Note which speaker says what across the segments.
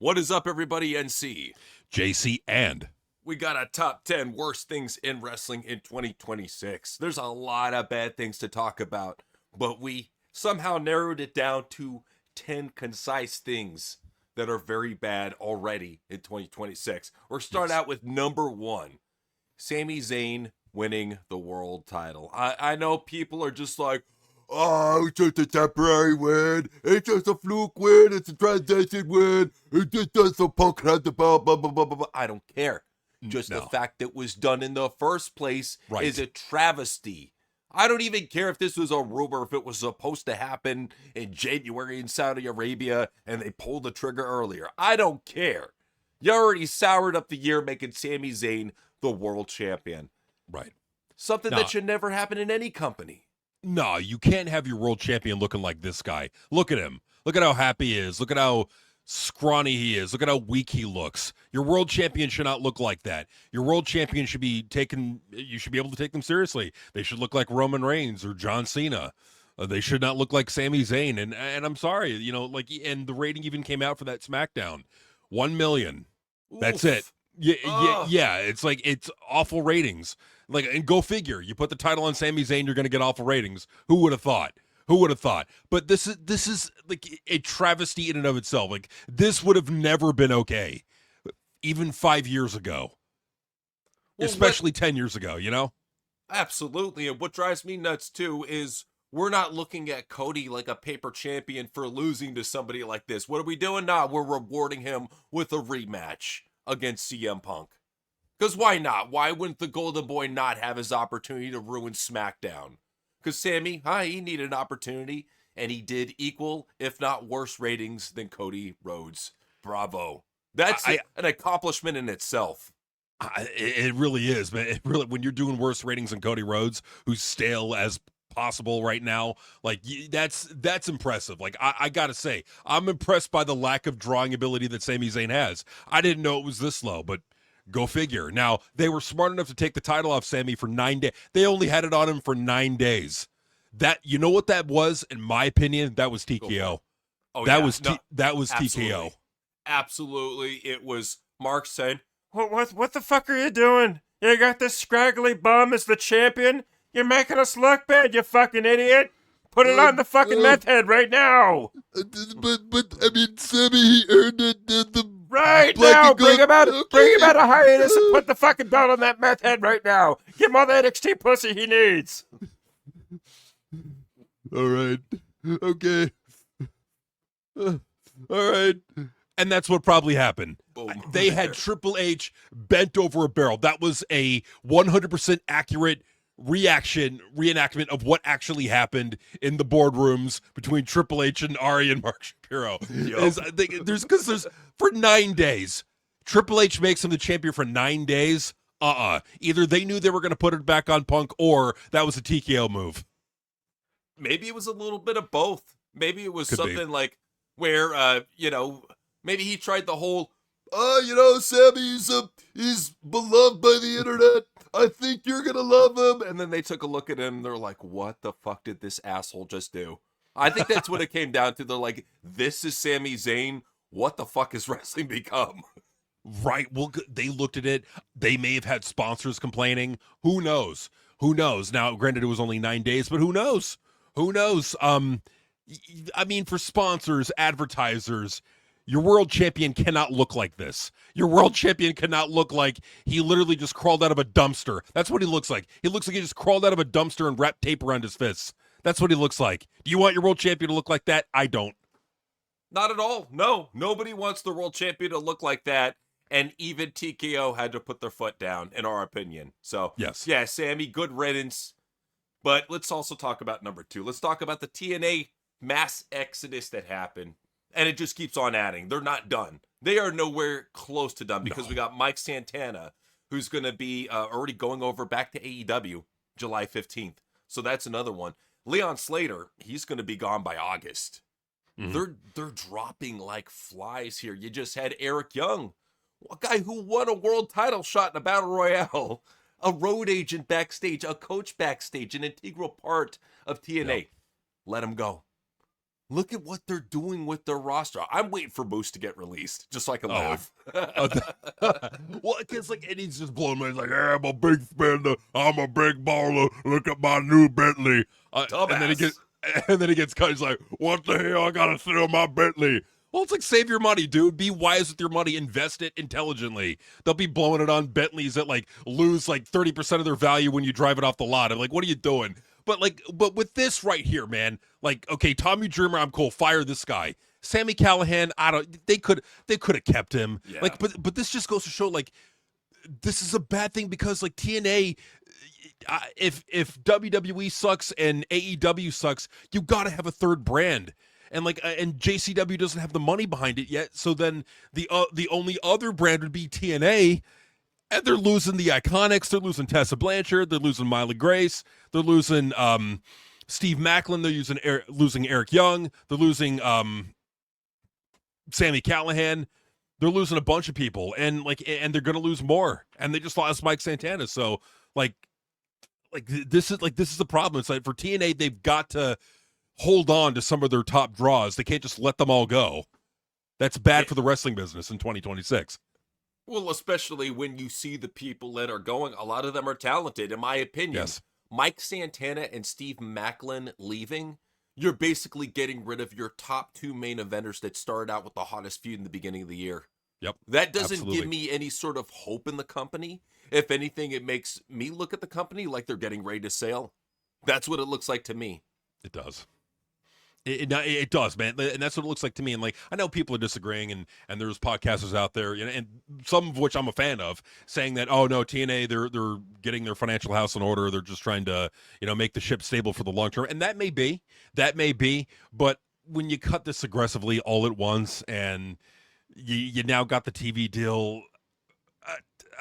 Speaker 1: What is up, everybody? NC.
Speaker 2: JC and
Speaker 1: We got a top 10 worst things in wrestling in 2026. There's a lot of bad things to talk about, but we somehow narrowed it down to 10 concise things that are very bad already in 2026. We're starting out with number 1. Sami Zayn winning the world title. I know people are just like, oh, it's just a temporary win. It's just a fluke win. It's a transition win. It just does some Punk had the blah, blah, blah, blah, blah. I don't care. Just the fact that it was done in the first place is a travesty. I don't even care if this was a rumor, if it was supposed to happen in January in Saudi Arabia and they pulled the trigger earlier. I don't care. You already soured up the year making Sami Zayn the world champion.
Speaker 2: right.
Speaker 1: Something that should never happen in any company.
Speaker 2: No, you can't have your world champion looking like this guy. Look at him. Look at how happy he is. Look at how scrawny he is. Look at how weak he looks. Your world champion should not look like that. Your world champion should be taken, you should be able to take them seriously. They should look like Roman Reigns or John Cena. They should not look like Sami Zayn. And I'm sorry, and the rating even came out for that SmackDown. 1 million. That's it. Yeah, it's like, it's awful ratings. Like, and go figure. You put the title on Sami Zayn, you're going to get awful ratings. Who would have thought? Who would have thought? But this is like a travesty in and of itself. Like, this would have never been okay, even 5 years ago, especially 10 years ago.
Speaker 1: Absolutely. And what drives me nuts too is we're not looking at Cody like a paper champion for losing to somebody like this. What are we doing now? We're rewarding him with a rematch against CM Punk. Because why not? Why wouldn't the Golden Boy not have his opportunity to ruin SmackDown? Because Sami, he needed an opportunity, and he did equal, if not worse, ratings than Cody Rhodes. Bravo. That's an accomplishment in itself.
Speaker 2: It really is, man. It really, when you're doing worse ratings than Cody Rhodes, who's stale as possible right now, like, that's impressive. Like, I gotta say, I'm impressed by the lack of drawing ability that Sami Zayn has. I didn't know it was this low, but go figure. Now, they were smart enough to take the title off Sami for 9 days. They only had it on him for 9 days. You know what that was, in my opinion? That was TKO. That was TKO.
Speaker 1: Absolutely. It was Mark saying, what the fuck are you doing? You got this scraggly bum as the champion? You're making us look bad, you fucking idiot. Put it on the fucking meth head right now.
Speaker 3: But I mean, Sami, he earned it.
Speaker 1: Right now, bring him out of hiatus and put the fucking belt on that meth head right now. Give him all the NXT pussy he needs.
Speaker 3: All right. Okay.
Speaker 2: All right. And that's what probably happened.
Speaker 1: Boom.
Speaker 2: They had Triple H bent over a barrel. That was a 100% accurate reenactment of what actually happened in the boardrooms between Triple H and Ari and Mark Shapiro. There's for 9 days, Triple H makes him the champion for 9 days. Either they knew they were going to put it back on Punk, or that was a TKO move.
Speaker 1: Maybe it was a little bit of both. Maybe it was something like where maybe he tried the whole Sami, he's beloved by the internet. I think you're going to love him. And then they took a look at him. They're like, what the fuck did this asshole just do? I think that's what it came down to. They're like, this is Sami Zayn. What the fuck has wrestling become?
Speaker 2: Right. Well, they looked at it. They may have had sponsors complaining. Who knows? Now, granted, it was only 9 days, but who knows? I mean, for sponsors, advertisers, your world champion cannot look like this. Your world champion cannot look like he literally just crawled out of a dumpster. That's what he looks like. He looks like he just crawled out of a dumpster and wrapped tape around his fists. That's what he looks like. Do you want your world champion to look like that? I don't.
Speaker 1: Not at all. No, nobody wants the world champion to look like that. And even TKO had to put their foot down, in our opinion. So,
Speaker 2: yes.
Speaker 1: Yeah, Sami, good riddance. But let's also talk about number 2. Let's talk about the TNA mass exodus that happened. And it just keeps on adding. They're not done. They are nowhere close to done because we got Mike Santana, who's going to be already going over back to AEW July 15th. So that's another one. Leon Slater, he's going to be gone by August. Mm-hmm. They're dropping like flies here. You just had Eric Young, a guy who won a world title shot in a battle royale, a road agent backstage, a coach backstage, an integral part of TNA. Yep. Let him go. Look at what they're doing with their roster. I'm waiting for Moose to get released just so I can
Speaker 2: Oh,
Speaker 1: laugh.
Speaker 2: well, because like, and he's just blowing. He's like, "Yeah, I'm a big spender. I'm a big baller. Look at my new Bentley." And then he
Speaker 1: Dumbass.
Speaker 2: gets cut. He's like, "What the hell? I gotta sell my Bentley." Well, it's like, save your money, dude. Be wise with your money. Invest it intelligently. They'll be blowing it on Bentleys that like lose like 30% of their value when you drive it off the lot. I'm like, what are you doing? But with this right here, man, like, okay, Tommy Dreamer, I'm cool. Fire this guy. Sammy Callahan, I don't. They could have kept him.
Speaker 1: Yeah.
Speaker 2: Like, but this just goes to show, like, this is a bad thing because like TNA, if WWE sucks and AEW sucks, you got to have a third brand. And like, and JCW doesn't have the money behind it yet, so then the only other brand would be TNA, and they're losing the Iconics, they're losing Tessa Blanchard, they're losing Miley Grace, they're losing Steve Macklin, they're losing Eric Young, they're losing Sammy Callahan, they're losing a bunch of people, and they're gonna lose more, and they just lost Mike Santana, so this is the problem. It's like for TNA, they've got to hold on to some of their top draws. They can't just let them all go. That's bad for the wrestling business in 2026.
Speaker 1: Well, especially when you see the people that are going, a lot of them are talented, in my opinion.
Speaker 2: Yes.
Speaker 1: Mike Santana and Steve Macklin leaving, you're basically getting rid of your top two main eventers that started out with the hottest feud in the beginning of the year.
Speaker 2: Yep.
Speaker 1: That doesn't
Speaker 2: Absolutely.
Speaker 1: give me any sort of hope in the company. If anything, it makes me look at the company like they're getting ready to sail. That's what it looks like to me.
Speaker 2: It does. It does, man, and that's what it looks like to me. And like, I know people are disagreeing, and there's podcasters out there, you know, and some of which I'm a fan of, saying that, oh no, TNA, they're getting their financial house in order, they're just trying to, you know, make the ship stable for the long term, and that may be, but when you cut this aggressively all at once, and you now got the TV deal,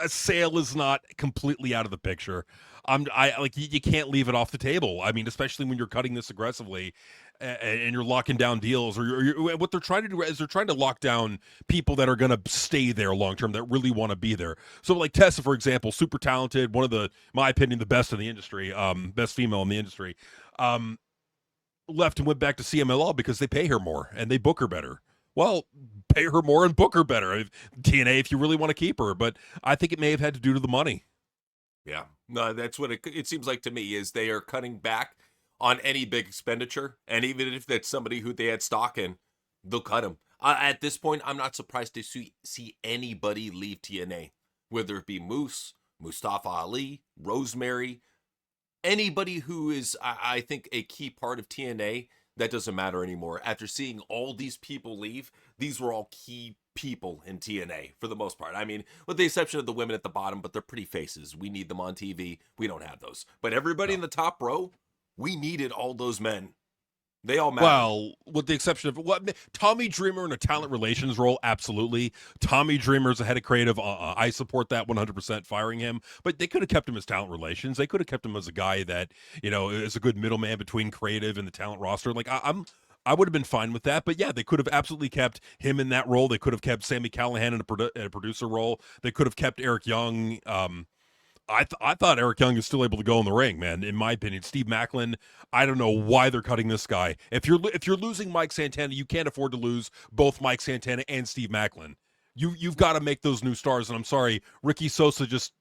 Speaker 2: a sale is not completely out of the picture. You can't leave it off the table. I mean, especially when you're cutting this aggressively, and you're locking down deals, or what they're trying to do is they're trying to lock down people that are going to stay there long term, that really want to be there. So like Tessa, for example, super talented, one of the, my opinion, the best in the industry, best female in the industry, left and went back to CMLL because they pay her more and they book her better. Well, pay her more and book her better. TNA, if you really want to keep her, but I think it may have had to do to the money.
Speaker 1: Yeah, no, that's what it seems like to me, is they are cutting back on any big expenditure, and even if that's somebody who they had stock in, they'll cut him. At this point, I'm not surprised to see anybody leave TNA, whether it be Moose, Mustafa Ali, Rosemary, anybody who is, I think, a key part of TNA. That doesn't matter anymore. After seeing all these people leave, these were all key people in TNA for the most part. I mean, with the exception of the women at the bottom, but they're pretty faces. We need them on TV. We don't have those. But everybody in the top row, we needed all those men. They all matter.
Speaker 2: Well, with the exception of Tommy Dreamer in a talent relations role, absolutely. Tommy Dreamer's a head of creative. I support that 100%, firing him. But they could have kept him as talent relations. They could have kept him as a guy that, you know, is a good middleman between creative and the talent roster. Like, I would have been fine with that. But yeah, they could have absolutely kept him in that role. They could have kept Sammy Callahan in a producer role. They could have kept Eric Young. I thought Eric Young is still able to go in the ring, man. In my opinion, Steve Macklin, I don't know why they're cutting this guy. If you're losing Mike Santana, you can't afford to lose both Mike Santana and Steve Macklin. You've got to make those new stars. And I'm sorry, Ricky Sosa just.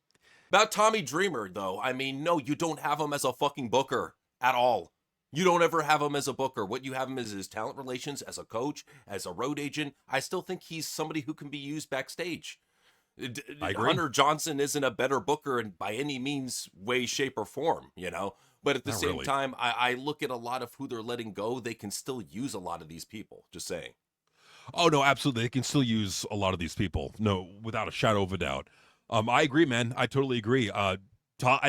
Speaker 1: About Tommy Dreamer, though, I mean, no, you don't have him as a fucking booker at all. You don't ever have him as a booker. What you have him as his talent relations, as a coach, as a road agent. I still think he's somebody who can be used backstage.
Speaker 2: I agree.
Speaker 1: Hunter Johnson isn't a better booker in by any means, way, shape, or form, you know? But at the same time, I look at a lot of who they're letting go. They can still use a lot of these people. Just saying.
Speaker 2: Oh, no, absolutely. They can still use a lot of these people. No, without a shadow of a doubt. I agree, man. I totally agree. I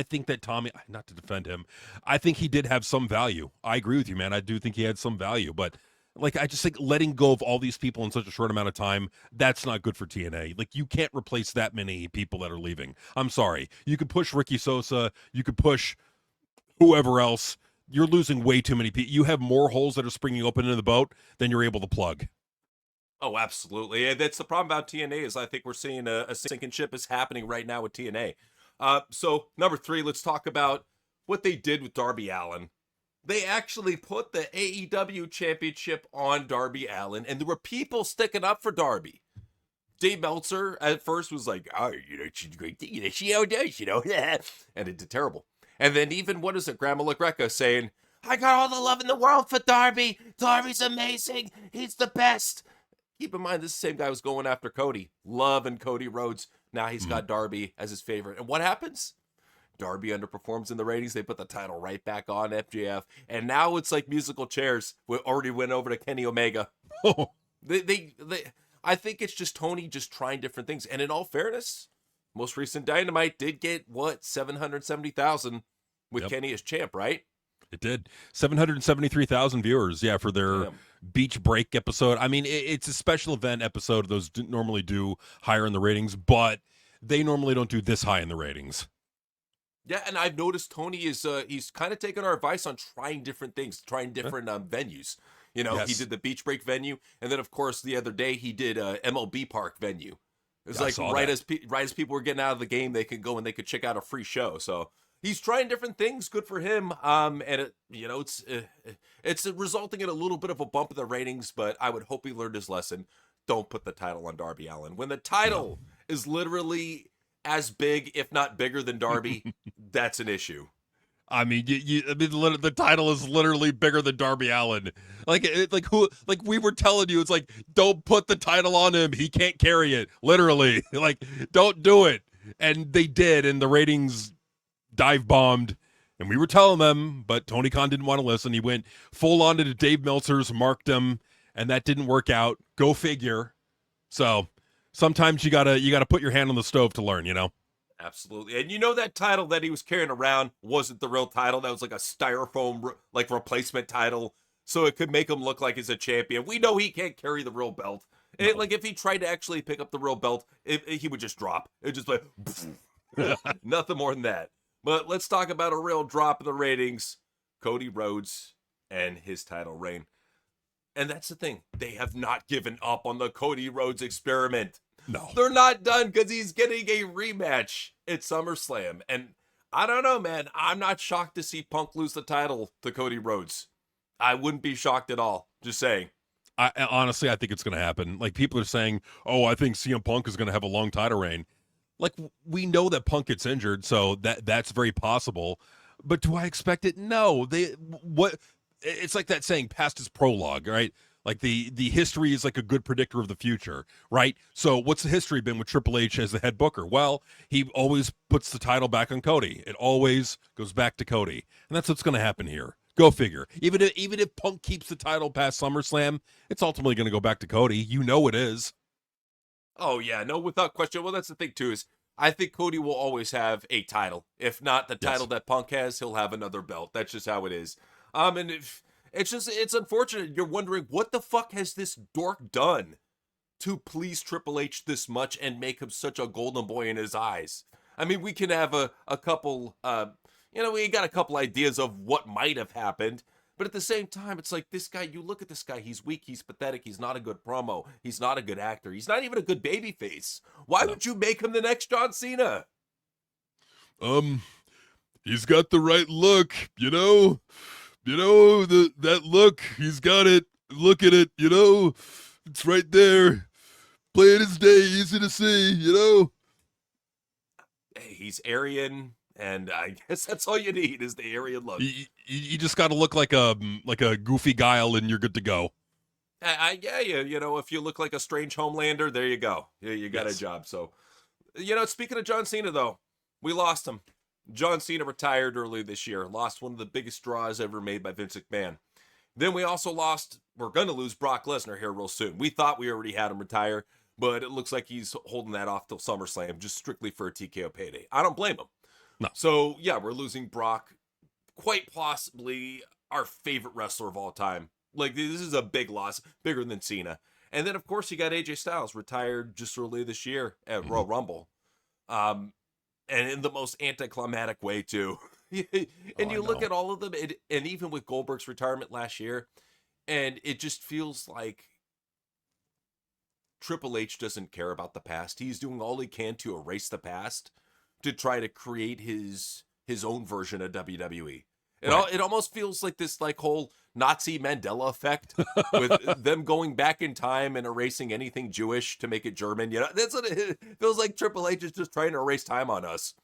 Speaker 2: think that Tommy, not to defend him, I think he did have some value. I agree with you, man. I do think he had some value, but like, I just think letting go of all these people in such a short amount of time, that's not good for TNA. Like, you can't replace that many people that are leaving. I'm sorry. You could push Ricky Sosa. You could push whoever else. You're losing way too many people. You have more holes that are springing open into the boat than you're able to plug.
Speaker 1: Oh, absolutely. And that's the problem about TNA, is I think we're seeing a sinking ship is happening right now with TNA. So number 3, let's talk about what they did with Darby Allin. They actually put the AEW championship on Darby Allin, and there were people sticking up for Darby. Dave Meltzer at first was like, oh, she's great, she how it does, and it did terrible. And then even, what is it, Grandma LaGreca saying, I got all the love in the world for Darby. Darby's amazing. He's the best. Keep in mind, this same guy was going after Cody. Loving Cody Rhodes. Now he's got Darby as his favorite. And what happens? Darby underperforms in the ratings. They put the title right back on FJF. And now it's like musical chairs. We already went over to Kenny Omega. I think it's just Tony just trying different things. And in all fairness, most recent Dynamite did get, 770,000 with Kenny as champ, right?
Speaker 2: It did. 773,000 viewers, for their beach break episode. I mean, it's a special event episode. Those normally do higher in the ratings, but they normally don't do this high in the ratings.
Speaker 1: Yeah, and I've noticed Tony is he's kind of taken our advice on trying different things, trying different venues. He did the beach break venue, and then of course the other day he did MLB Park venue. It was like right as people were getting out of the game, they could go and they could check out a free show. So he's trying different things. Good for him. And it's resulting in a little bit of a bump in the ratings, but I would hope he learned his lesson. Don't put the title on Darby Allin. When the title is literally as big, if not bigger than Darby, that's an issue.
Speaker 2: I mean, the title is literally bigger than Darby Allin. Like we were telling you, it's like, don't put the title on him. He can't carry it. Literally, like, don't do it. And they did, and the ratings dive bombed. And we were telling them, but Tony Khan didn't want to listen. He went full on to Dave Meltzer's, marked him, and that didn't work out. Go figure. So sometimes you gotta put your hand on the stove to learn,
Speaker 1: Absolutely. And that title that he was carrying around wasn't the real title. That was like a styrofoam replacement title, so it could make him look like he's a champion. We know he can't carry the real belt. No. If he tried to actually pick up the real belt, he would just drop. It would just like nothing more than that. But let's talk about a real drop in the ratings. Cody Rhodes and his title reign. And that's the thing. They have not given up on the Cody Rhodes experiment.
Speaker 2: No.
Speaker 1: They're not done because he's getting a rematch at SummerSlam. And I don't know, man. I'm not shocked to see Punk lose the title to Cody Rhodes. I wouldn't be shocked at all. Just saying.
Speaker 2: Honestly, I think it's going to happen. Like, people are saying, oh, I think CM Punk is going to have a long title reign. Like, we know that Punk gets injured, so that's very possible. But do I expect it? No. It's like that saying, past is prologue, right? Like, the history is like a good predictor of the future, right? So what's the history been with Triple H as the head booker? Well, he always puts the title back on Cody. It always goes back to Cody. And that's what's going to happen here. Go figure. Even if Punk keeps the title past SummerSlam, it's ultimately going to go back to Cody. You know it is.
Speaker 1: Oh, yeah. No, without question. Well, that's the thing, too, is I think Cody will always have a title. If not the title that Punk has, he'll have another belt. That's just how it is. And if... It's unfortunate. You're wondering, what the fuck has this dork done to please Triple H this much and make him such a golden boy in his eyes? I mean, we can have a couple, we got a couple ideas of what might have happened. But at the same time, it's like, this guy, you look at this guy, he's weak, he's pathetic, he's not a good promo, he's not a good actor, he's not even a good babyface. Why would you make him the next John Cena?
Speaker 3: He's got the right look, that look, he's got it. Look at it, it's right there. Plain as day, easy to see,
Speaker 1: Hey, he's Aryan, and I guess that's all you need is the Aryan look.
Speaker 2: You just got to look like a goofy guile, and you're good to go.
Speaker 1: If you look like a strange Homelander, there you go. You got a job. So, speaking of John Cena, though, we lost him. John Cena retired early this year, lost one of the biggest draws ever made by Vince McMahon. Then we also we're going to lose Brock Lesnar here real soon. We thought we already had him retire, but it looks like he's holding that off till SummerSlam, just strictly for a TKO payday. I don't blame him.
Speaker 2: No.
Speaker 1: So, yeah, we're losing Brock, quite possibly our favorite wrestler of all time. Like, this is a big loss, bigger than Cena. And then, of course, you got AJ Styles, retired just early this year at Royal Rumble. And in the most anticlimactic way, too. And you look at all of them, and even with Goldberg's retirement last year, and it just feels like Triple H doesn't care about the past. He's doing all he can to erase the past to try to create his own version of WWE. It almost feels like this like whole Nazi Mandela effect with them going back in time and erasing anything Jewish to make it German. You know, that's what it feels like. Triple H is just trying to erase time on us.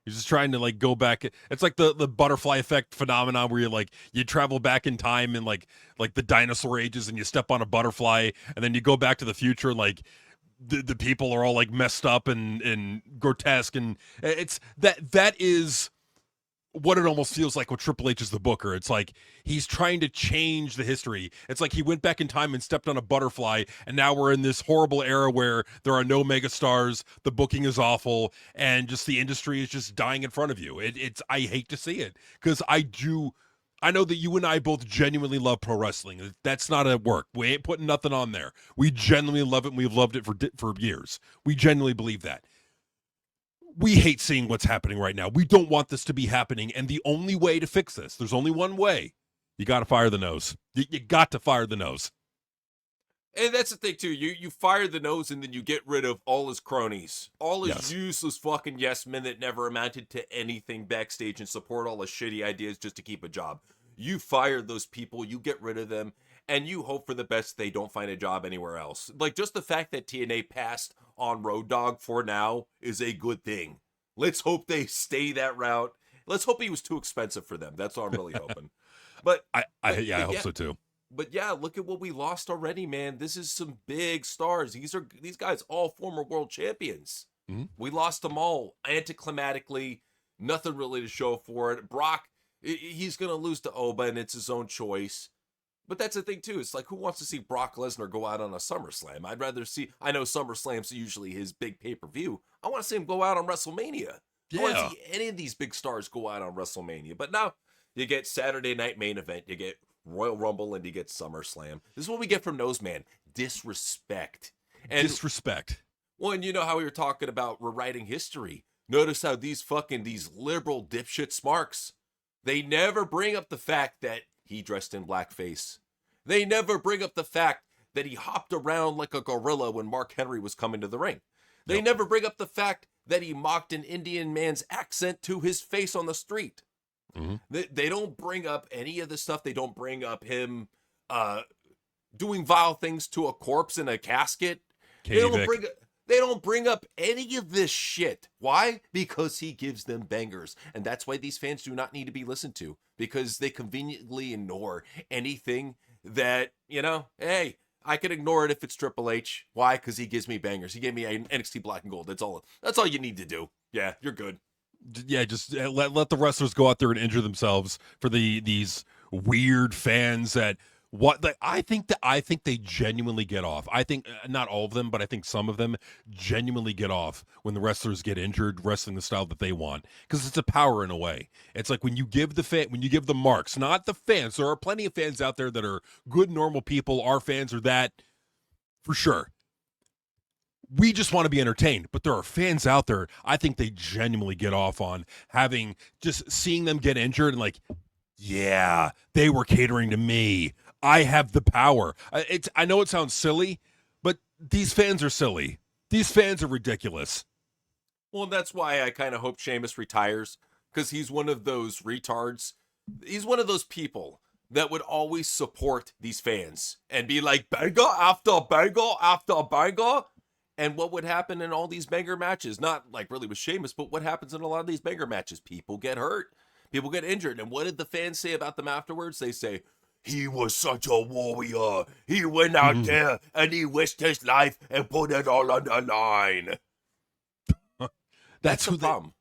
Speaker 2: He's just trying to like go back. It's like the butterfly effect phenomenon where you travel back in time in like the dinosaur ages and you step on a butterfly and then you go back to the future and like the people are all like messed up and grotesque, and it's that is what it almost feels like with Triple H as the booker. It's like he's trying to change the history. It's like he went back in time and stepped on a butterfly, and now we're in this horrible era where there are no megastars, the booking is awful, and just the industry is just dying in front of you. It's I hate to see it because I know that you and I both genuinely love pro wrestling. That's not a work. We ain't putting nothing on there. We genuinely love it, and we've loved it for years. We genuinely believe that. We hate seeing what's happening right now. We don't want this to be happening, and the only way to fix this, there's only one way. You got to fire the nose. You got to fire the nose.
Speaker 1: And that's the thing, too. You fire the nose, and then you get rid of all his cronies. All his useless fucking yes men that never amounted to anything backstage and support all his shitty ideas just to keep a job. You fire those people, you get rid of them, and you hope for the best they don't find a job anywhere else. Like, just the fact that TNA passed on Road Dogg for now is a good thing. Let's hope they stay that route. Let's hope he was too expensive for them. That's all I'm really hoping. But
Speaker 2: I hope so too.
Speaker 1: But yeah, look at what we lost already, man. This is some big stars. These guys all former world champions.
Speaker 2: Mm-hmm.
Speaker 1: We lost them all anticlimactically. Nothing really to show for it. Brock, he's going to lose to Oba, and it's his own choice. But that's the thing, too. It's like, who wants to see Brock Lesnar go out on a SummerSlam? I'd rather see... I know SummerSlam's usually his big pay-per-view. I want to see him go out on WrestleMania.
Speaker 2: Yeah.
Speaker 1: I want to see any of these big stars go out on WrestleMania. But now, you get Saturday Night Main Event. You get Royal Rumble, and you get SummerSlam. This is what we get from Noseman. Disrespect.
Speaker 2: Disrespect.
Speaker 1: Well, and you know how we were talking about rewriting history. Notice how these liberal dipshit smarks, they never bring up the fact that he dressed in blackface. They never bring up the fact that he hopped around like a gorilla when Mark Henry was coming to the ring. They never bring up the fact that he mocked an Indian man's accent to his face on the street.
Speaker 2: Mm-hmm.
Speaker 1: They don't bring up any of the stuff. They don't bring up him doing vile things to a corpse in a casket. They don't bring up any of this shit. Why? Because he gives them bangers. And that's why these fans do not need to be listened to. Because they conveniently ignore anything that, hey, I can ignore it if it's Triple H. Why? Because he gives me bangers. He gave me NXT Black and Gold. That's all you need to do. Yeah, you're good.
Speaker 2: Yeah, just let the wrestlers go out there and injure themselves for these weird fans that I think they genuinely get off. I think not all of them, but I think some of them genuinely get off when the wrestlers get injured wrestling the style that they want, because it's a power in a way. It's like when you give the marks, not the fans. There are plenty of fans out there that are good, normal people. Our fans are that for sure. We just want to be entertained, but there are fans out there, I think they genuinely get off on just seeing them get injured and like, yeah, they were catering to me. I have the power. I know it sounds silly, but these fans are silly. These fans are ridiculous.
Speaker 1: Well, that's why I kind of hope Sheamus retires, because he's one of those retards. He's one of those people that would always support these fans and be like, banger after banger after banger. And what would happen in all these banger matches? Not like really with Sheamus, but what happens in a lot of these banger matches? People get hurt. People get injured. And what did the fans say about them afterwards? They say, he was such a warrior. He went out there and he risked his life and put it all on the line. That's the problem.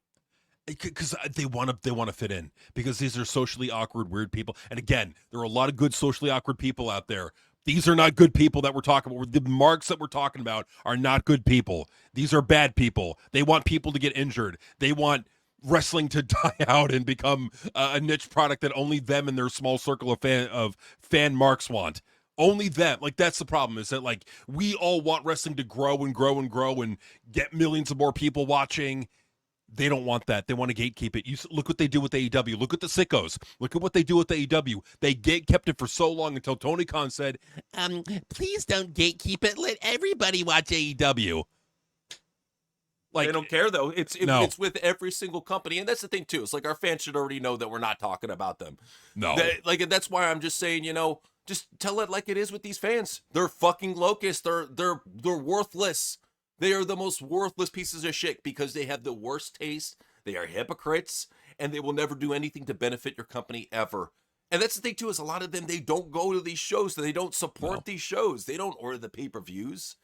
Speaker 2: Because they want to fit in, because these are socially awkward, weird people. And again, there are a lot of good socially awkward people out there. These are not good people that we're talking about. The marks that we're talking about are not good people. These are bad people. They want people to get injured. They want wrestling to die out and become a niche product that only them and their small circle of fan marks want. Only them. Like, that's the problem, is that, like, we all want wrestling to grow and grow and grow and get millions of more people watching. They don't want that. They want to gatekeep it. You look what they do with AEW. Look at the sickos. Look at what they do with AEW. They kept it for so long until Tony Khan said, please don't gatekeep it. Let everybody watch AEW. Like,
Speaker 1: they don't care though.
Speaker 2: no,
Speaker 1: It's with every single company, and that's the thing too. It's like our fans should already know that we're not talking about them.
Speaker 2: no.
Speaker 1: And that's why I'm just saying, just tell it like it is with these fans. They're fucking locusts. They're worthless. They are the most worthless pieces of shit because they have the worst taste. They are hypocrites, and they will never do anything to benefit your company ever. And that's the thing too, is a lot of them, they don't go to these shows, so they don't support these shows. They don't order the pay-per-views.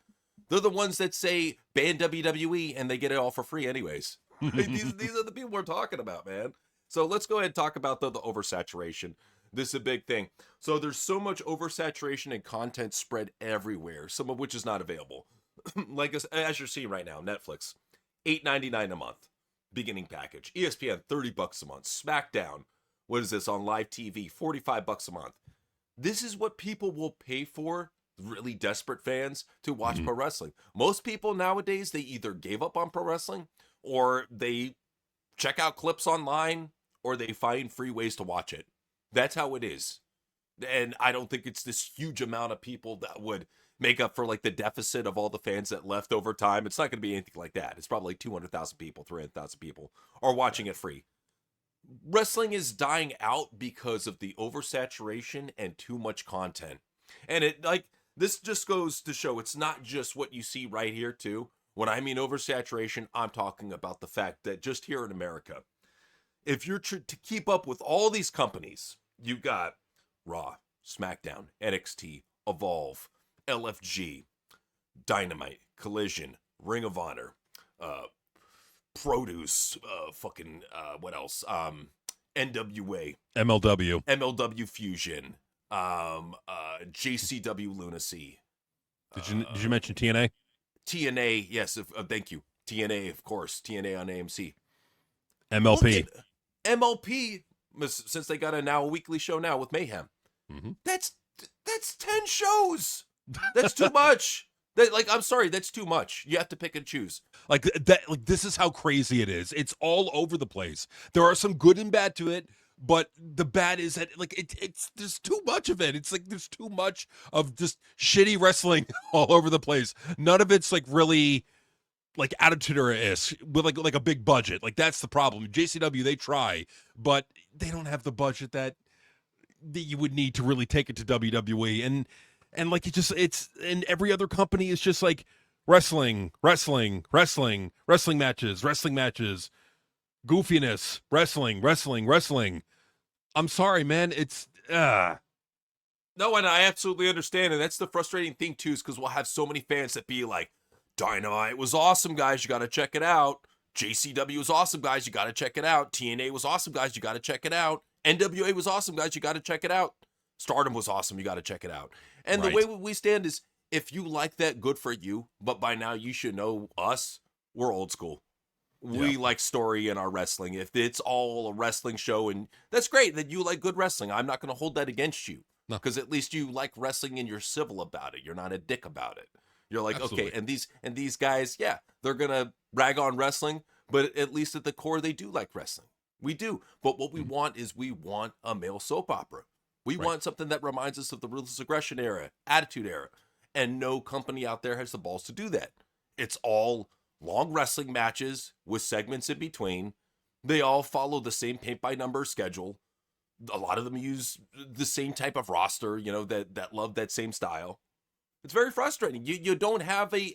Speaker 1: They're the ones that say ban WWE and they get it all for free anyways. These are the people we're talking about, man. So let's go ahead and talk about the oversaturation. This is a big thing. So there's so much oversaturation and content spread everywhere, some of which is not available. Like as you're seeing right now, Netflix, $8.99 a month, beginning package. ESPN, $30 a month. SmackDown, what is this on live TV? $45 a month. This is what people will pay for, really desperate fans, to watch pro wrestling. Most people nowadays, they either gave up on pro wrestling or they check out clips online or they find free ways to watch it. That's how it is. And I don't think it's this huge amount of people that would make up for like the deficit of all the fans that left over time. It's not going to be anything like that. It's probably like 200,000 people, 300,000 people are watching it free. Wrestling is dying out because of the oversaturation and too much content. And this just goes to show it's not just what you see right here too. When I mean oversaturation, I'm talking about the fact that just here in America, if you're to keep up with all these companies, you've got Raw, SmackDown, NXT, Evolve, LFG, Dynamite, Collision, Ring of Honor, Produce, what else? NWA, MLW Fusion, JCW Lunacy.
Speaker 2: Did you mention TNA?
Speaker 1: TNA, yes, thank you. TNA, of course. TNA on AMC.
Speaker 2: MLP.
Speaker 1: MLP, since they got a weekly show now with Mayhem.
Speaker 2: Mm-hmm.
Speaker 1: That's 10 shows. That's too much. I'm sorry, that's too much. You have to pick and choose.
Speaker 2: Like that. Like, this is how crazy it is. It's all over the place. There are some good and bad to it, but the bad is that it's there's too much of it. It's like there's too much of just shitty wrestling all over the place. None of it's like really like Attitude Era-ish with like a big budget. Like, that's the problem. JCW, they try, but they don't have the budget that you would need to really take it to WWE. And like it's and every other company is just like wrestling matches, goofiness, wrestling. I'm sorry, man. It's
Speaker 1: No, and I absolutely understand, and that's the frustrating thing too, is because we'll have so many fans that be like, Dynamite was awesome, guys, you gotta check it out. JCW was awesome, guys, you gotta check it out. TNA was awesome, guys, you gotta check it out. NWA was awesome, guys, you gotta check it out. Stardom was awesome, you gotta check it out. And
Speaker 2: Right.
Speaker 1: the way we stand is, if you like that, good for you, but by now you should know us, we're old school. We like story in our wrestling. If it's all a wrestling show, and that's great that you like good wrestling, I'm not going to hold that against you.
Speaker 2: No.
Speaker 1: Because at least you like wrestling and you're civil about it. You're not a dick about it. You're like,
Speaker 2: Absolutely.
Speaker 1: okay, and these guys, yeah, they're going to rag on wrestling, but at least at the core, they do like wrestling. We do. But what we want is we want a male soap opera. We want something that reminds us of the Ruthless Aggression era, Attitude Era. And no company out there has the balls to do that. It's all long wrestling matches with segments in between. They all follow the same paint-by-number schedule. A lot of them use the same type of roster, that love that same style. It's very frustrating. You don't have a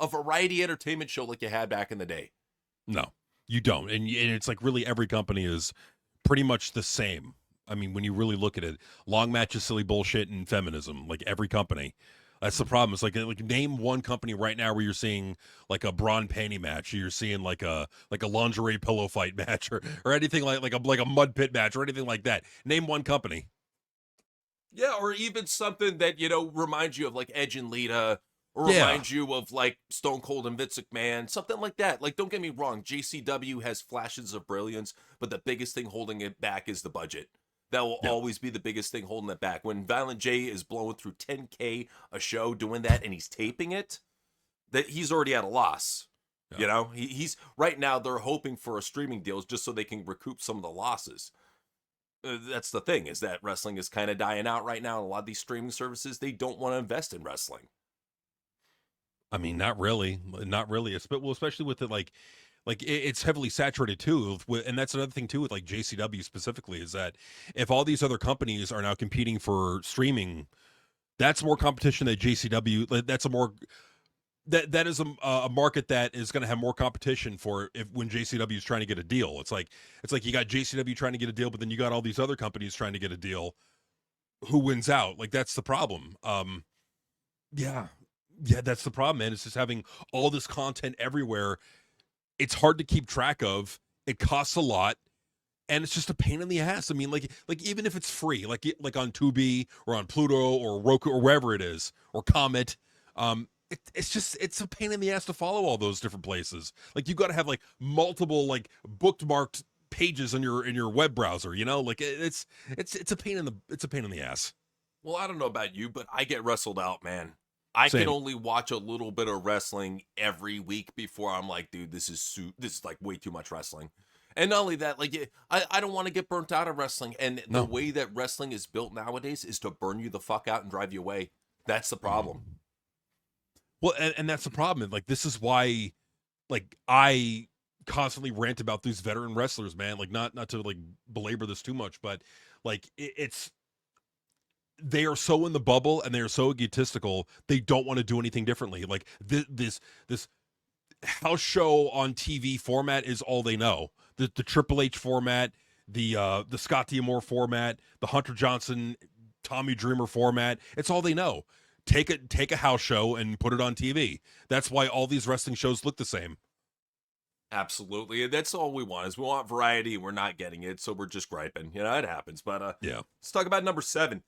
Speaker 1: variety entertainment show like you had back in the day.
Speaker 2: No, you don't. And it's like really every company is pretty much the same. I mean, when you really look at it, long matches, silly bullshit, and feminism, like every company. That's the problem. It's like name one company right now where you're seeing like a bra and panty match, or you're seeing like a lingerie pillow fight match, or anything like a mud pit match, or anything like that. Name one company.
Speaker 1: Yeah, or even something that, reminds you of like Edge and Lita, or reminds you of like Stone Cold and Vince McMahon, something like that. Like, don't get me wrong, JCW has flashes of brilliance, but the biggest thing holding it back is the budget. That will always be the biggest thing holding it back. When Violent J is blowing through $10K a show doing that, and he's taping it, that he's already at a loss.
Speaker 2: Yeah.
Speaker 1: He's right now, they're hoping for a streaming deal just so they can recoup some of the losses. That's the thing, is that wrestling is kind of dying out right now. And a lot of these streaming services, they don't want to invest in wrestling.
Speaker 2: I mean, not really, not really. Well, especially with it, it's heavily saturated too. And that's another thing too with like JCW specifically is that if all these other companies are now competing for streaming, that's more competition than JCW. That's a more that is a market that is going to have more competition for if when JCW is trying to get a deal. It's like you got JCW trying to get a deal, but then you got all these other companies trying to get a deal. Who wins out? Like that's the problem. Yeah, yeah, that's the problem, man. It's just having all this content everywhere. It's hard to keep track of. It costs a lot, and it's just a pain in the ass. I mean, like even if it's free, like on Tubi or on Pluto or Roku or wherever it is or Comet, it's a pain in the ass to follow all those different places. Like you got to have like multiple like bookmarked pages in your web browser. You know, like it's a pain in the ass.
Speaker 1: Well, I don't know about you, but I get wrestled out, man. I
Speaker 2: Same.
Speaker 1: can only watch a little bit of wrestling every week before I'm like, dude, this is like way too much wrestling. And not only that, like I don't want to get burnt out of wrestling. And
Speaker 2: No.
Speaker 1: the way that wrestling is built nowadays is to burn you the fuck out and drive you away. That's the problem.
Speaker 2: Well, and that's the problem. Like this is why, like I constantly rant about these veteran wrestlers, man. Like not to like belabor this too much, but like it's they are so in the bubble and they are so egotistical. They don't want to do anything differently. Like this house show on TV format is all they know. The Triple H format, the Scott D'Amore format, the Hunter Johnson, Tommy Dreamer format. It's all they know. Take a house show and put it on TV. That's why all these wrestling shows look the same.
Speaker 1: Absolutely. And that's all we want is we want variety. We're not getting it. So we're just griping. You know, it happens. But
Speaker 2: Yeah.
Speaker 1: let's talk about number 7.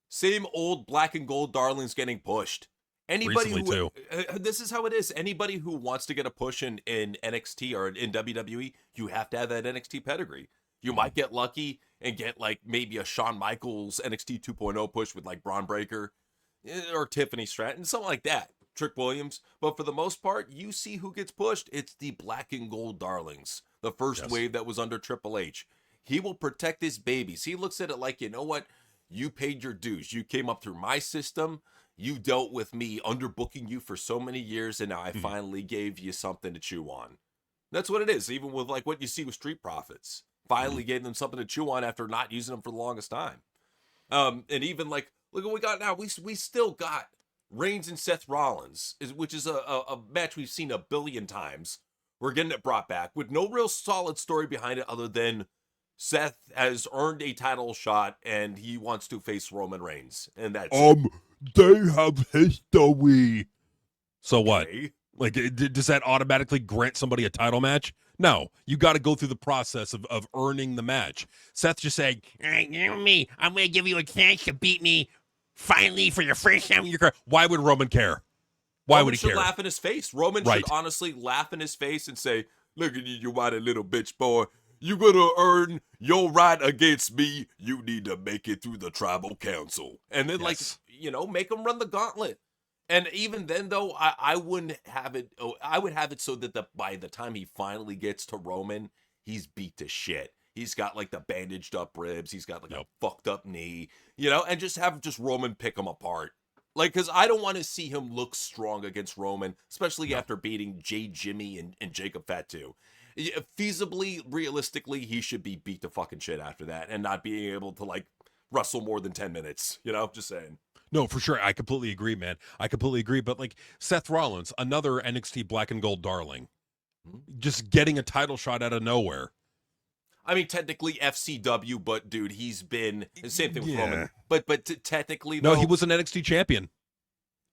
Speaker 1: Same old black and gold darlings getting pushed. Anybody
Speaker 2: Recently,
Speaker 1: who this is how it is. Anybody who wants to get a push in NXT or in WWE, you have to have that NXT pedigree. You might get lucky and get like maybe a Shawn Michaels NXT 2.0 push with like Braun Breaker or Tiffany Stratton, something like that. Trick Williams. But for the most part, you see who gets pushed. It's the black and gold darlings. The first
Speaker 2: Yes.
Speaker 1: wave that was under Triple H. He will protect his babies. He looks at it like, you know what? You paid your dues. You came up through my system. You dealt with me underbooking you for so many years, and now I finally gave you something to chew on. That's what it is, even with like what you see with Street Profits. Finally gave them something to chew on after not using them for the longest time. And even like, look what we got now. We still got Reigns and Seth Rollins, which is a match we've seen a billion times. We're getting it brought back with no real solid story behind it other than Seth has earned a title shot and he wants to face Roman Reigns. And that's
Speaker 3: They have history.
Speaker 2: So what?
Speaker 1: okay.
Speaker 2: Like, does that automatically grant somebody a title match? No, you got to go through the process of earning the match. Seth just saying, "Hey, you know me, I'm going to give you a chance to beat me finally for your first time in your career." Why would Roman care? Why
Speaker 1: Roman
Speaker 2: would he
Speaker 1: should
Speaker 2: care?
Speaker 1: laugh in his face. Roman
Speaker 2: Right.
Speaker 1: should honestly laugh in his face and say, look at you, you whiny little bitch boy. You gonna earn your right against me. You need to make it through the tribal council. And then,
Speaker 2: Yes.
Speaker 1: make him run the gauntlet. And even then, though, I wouldn't have it. I would have it so that by the time he finally gets to Roman, he's beat to shit. He's got like the bandaged up ribs. He's got like a fucked up knee, and just have Roman pick him apart. Like, because I don't want to see him look strong against Roman, especially after beating Jay Jimmy and Jacob Fatu. Feasibly, realistically, he should be beat to fucking shit after that and not being able to like wrestle more than 10 minutes. Just saying.
Speaker 2: No, for sure. I completely agree, man. I completely agree. But like Seth Rollins, another NXT black and gold darling, just getting a title shot out of nowhere.
Speaker 1: I mean, technically FCW, but dude, he's been the same thing with
Speaker 2: Yeah.
Speaker 1: Roman. But technically,
Speaker 2: No,
Speaker 1: though,
Speaker 2: he was an NXT champion.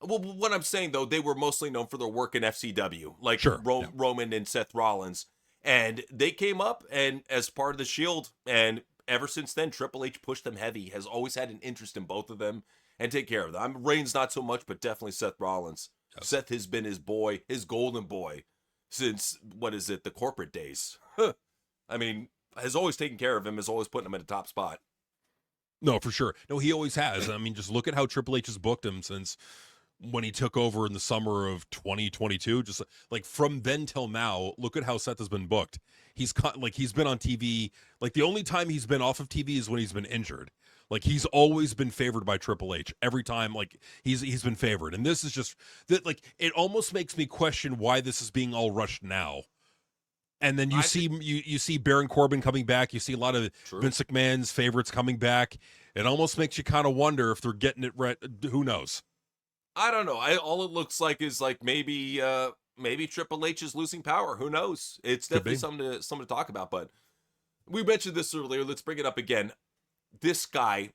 Speaker 1: Well, what I'm saying though, they were mostly known for their work in FCW, like
Speaker 2: Sure, yeah.
Speaker 1: Roman and Seth Rollins, and they came up and as part of the Shield, and ever since then, Triple H pushed them heavy. Has always had an interest in both of them and take care of them. Reigns not so much, but definitely Seth Rollins.
Speaker 2: Yes.
Speaker 1: Seth has been his boy, his golden boy, since the corporate days. I mean, has always taken care of him, has always put him in a top spot.
Speaker 2: No, for sure. No, he always has. I mean, just look at how Triple H has booked him since when he took over in the summer of 2022. Just like from then till now, look at how Seth has been booked. He's been on TV. Like the only time he's been off of TV is when he's been injured. Like he's always been favored by Triple H every time. Like he's been favored, and this is just that. Like it almost makes me question why this is being all rushed now. And then you see Baron Corbin coming back. You see a lot of Vince McMahon's favorites coming back. It almost makes you kind of wonder if they're getting it right. Who knows?
Speaker 1: I don't know. All it looks like is like maybe Triple H is losing power. Who knows? It's definitely something to talk about. But we mentioned this earlier. Let's bring it up again. This guy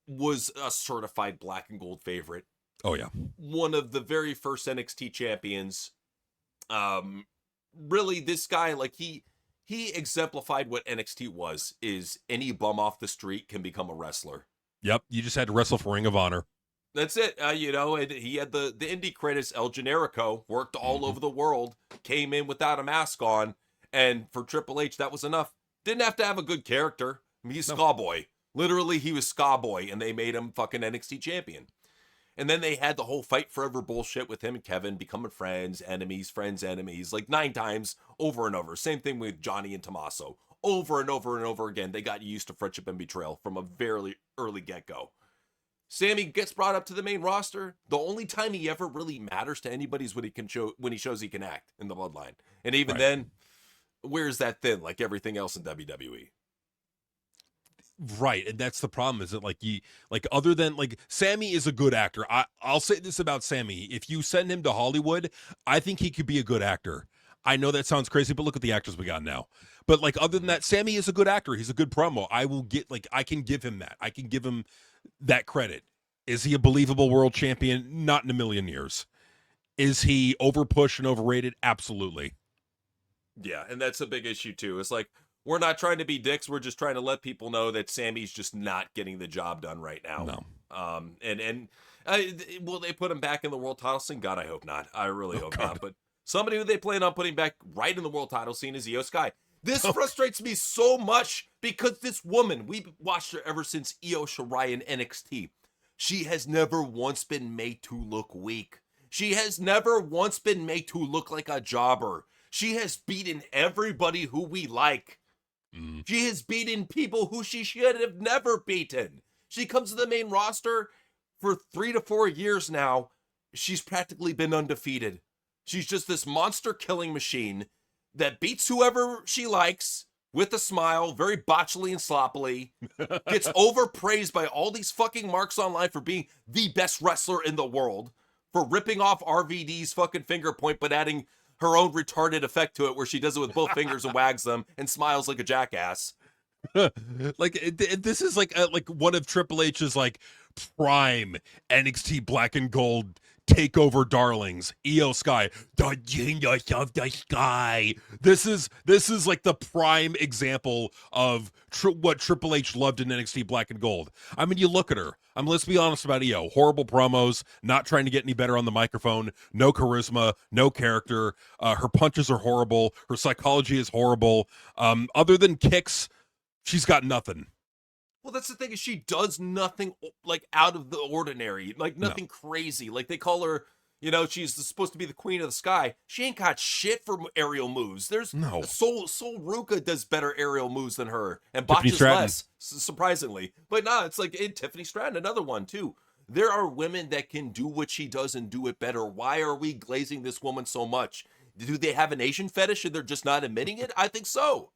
Speaker 1: was a certified black and gold favorite.
Speaker 2: Oh yeah,
Speaker 1: one of the very first NXT champions. Really, this guy, like he exemplified what NXT was. Is any bum off the street can become a wrestler.
Speaker 2: Yep, you just had to wrestle for Ring of Honor.
Speaker 1: That's it. And he had the indie credits. El Generico worked all over the world, came in without a mask on, and for Triple H, that was enough. Didn't have to have a good character. I mean, he's Ska-Boy. Literally, he was Ska-Boy, and they made him fucking NXT champion. And then they had the whole fight forever bullshit with him and Kevin becoming friends, enemies, like 9 times over and over. Same thing with Johnny and Tommaso. Over and over and over again, they got used to friendship and betrayal from a very early get-go. Sami gets brought up to the main roster. The only time he ever really matters to anybody is when he shows he can act in the bloodline. And even then, where's that thin like everything else in WWE?
Speaker 2: Right, and that's the problem. Is it like other than like Sami is a good actor. I'll say this about Sami: if you send him to Hollywood, I think he could be a good actor. I know that sounds crazy, but look at the actors we got now. But like other than that, Sami is a good actor. He's a good promo. I can give him that. I can give him that credit. Is he a believable world champion? Not in a million years. Is he overpushed and overrated? Absolutely.
Speaker 1: Yeah, and that's a big issue too. It's like, we're not trying to be dicks. We're just trying to let people know that Sami's just not getting the job done right now.
Speaker 2: No.
Speaker 1: Will they put him back in the world title scene? God, I hope not. I really hope not. But somebody who they plan on putting back right in the world title scene is Io Sky. This frustrates me so much because this woman, we've watched her ever since Io Shirai in NXT. She has never once been made to look weak. She has never once been made to look like a jobber. She has beaten everybody who we like. She has beaten people who she should have never beaten. She comes to the main roster for 3 to 4 years now. She's practically been undefeated. She's just this monster killing machine that beats whoever she likes with a smile, very botchily and sloppily, gets overpraised by all these fucking marks online for being the best wrestler in the world, for ripping off RVD's fucking finger point, but adding her own retarded effect to it where she does it with both fingers and wags them and smiles like a jackass.
Speaker 2: This is like one of Triple H's like prime NXT black and gold takeover darlings. Io Sky, the genius of the sky. This is like the prime example of what Triple H loved in NXT black and gold. I mean, you look at her. Let's be honest about Io. Horrible promos, not trying to get any better on the microphone, no charisma, no character. Her punches are horrible. Her psychology is horrible. Other than kicks, she's got nothing.
Speaker 1: Well, that's the thing, is she does nothing like out of the ordinary, like nothing crazy. Like they call her, she's supposed to be the queen of the sky. She ain't got shit for aerial moves. There's
Speaker 2: no.
Speaker 1: Sol Ruka does better aerial moves than her and botches less, surprisingly. But no, it's like Tiffany Stratton, another one too. There are women that can do what she does and do it better. Why are we glazing this woman so much? Do they have an Asian fetish and they're just not admitting it? I think so.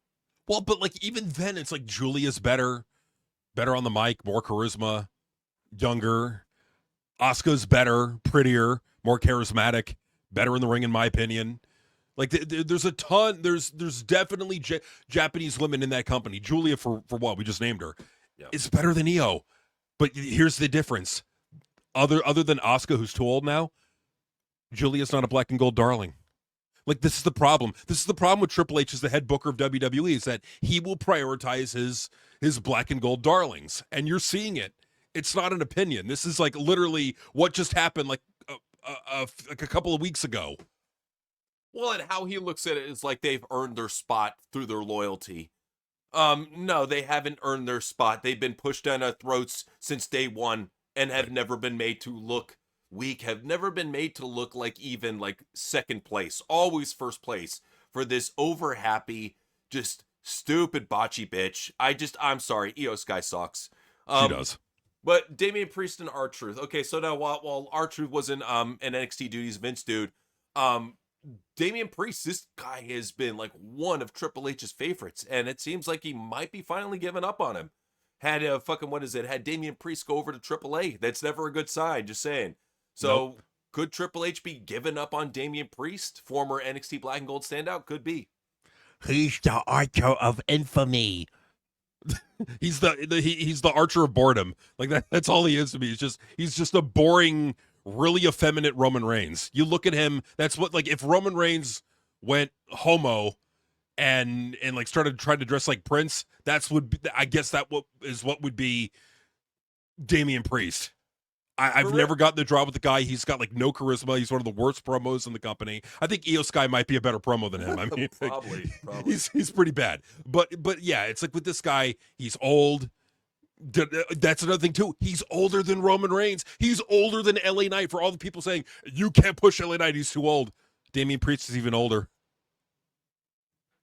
Speaker 2: Well, but like even then, it's like Julia's better on the mic, more charisma, younger. Asuka's better, prettier, more charismatic, better in the ring, in my opinion. Like there's a ton. There's definitely Japanese women in that company. Julia, for what we just named her, is better than Io. But here's the difference. Other than Asuka, who's too old now, Julia's not a black and gold darling. Like, this is the problem. This is the problem with Triple H as the head booker of WWE, is that he will prioritize his black and gold darlings. And you're seeing it. It's not an opinion. This is like literally what just happened like a couple of weeks ago.
Speaker 1: Well, and how he looks at it is like they've earned their spot through their loyalty. No, they haven't earned their spot. They've been pushed down our throats since day one and have never been made to look weak, have never been made to look like even like second place, always first place for this over happy, just stupid botchy bitch. I'm sorry, Io Sky sucks.
Speaker 2: She does.
Speaker 1: But Damian Priest and R-Truth. Okay, so now while R-Truth was in NXT duties, Vince dude, Damian Priest, this guy has been like one of Triple H's favorites, and it seems like he might be finally giving up on him. Had had Damian Priest go over to Triple A. That's never a good sign, just saying. So
Speaker 2: Nope.
Speaker 1: could Triple H be giving up on Damian Priest, former NXT Black and Gold standout? Could be.
Speaker 4: He's the archer of infamy.
Speaker 2: He's the archer of boredom. Like that's all he is to me. He's just a boring, really effeminate Roman Reigns. You look at him, that's what, like, if Roman Reigns went homo and like started trying to dress like Prince, I guess that what would be Damian Priest. I've never gotten the draw with the guy. He's got like no charisma. He's one of the worst promos in the company. I think Io Sky might be a better promo than him. I mean,
Speaker 1: probably.
Speaker 2: He's pretty bad. But yeah, it's like with this guy, he's old. That's another thing too. He's older than Roman Reigns. He's older than LA Knight. For all the people saying you can't push LA Knight, he's too old. Damian Priest is even older.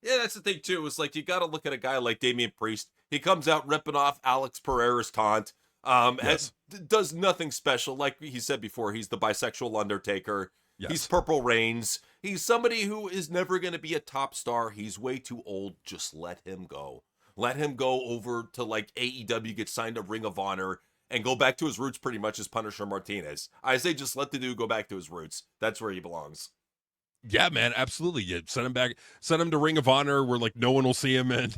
Speaker 1: Yeah, that's the thing too. It's like you got to look at a guy like Damian Priest. He comes out ripping off Alex Pereira's taunt.
Speaker 2: Yes.
Speaker 1: Does nothing special. Like he said before, he's the bisexual Undertaker.
Speaker 2: Yes.
Speaker 1: He's Purple Reigns. He's somebody who is never going to be a top star. He's way too old. Just let him go. Let him go over to like AEW, get signed to Ring of Honor, and go back to his roots pretty much as Punisher Martinez. I say just let the dude go back to his roots. That's where he belongs.
Speaker 2: Yeah, man, absolutely. You send him back, send him to Ring of Honor where like no one will see him, and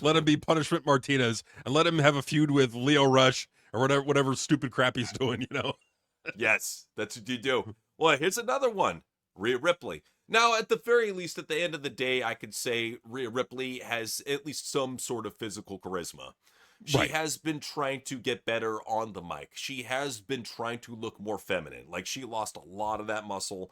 Speaker 2: let him be Punishment Martinez, and let him have a feud with Leo Rush or whatever stupid crap he's doing, you know?
Speaker 1: Yes, that's what you do. Well, here's another one. Rhea Ripley. Now, at the very least, at the end of the day, I could say Rhea Ripley has at least some sort of physical charisma. She
Speaker 2: Right.
Speaker 1: has been trying to get better on the mic. She has been trying to look more feminine. Like, she lost a lot of that muscle.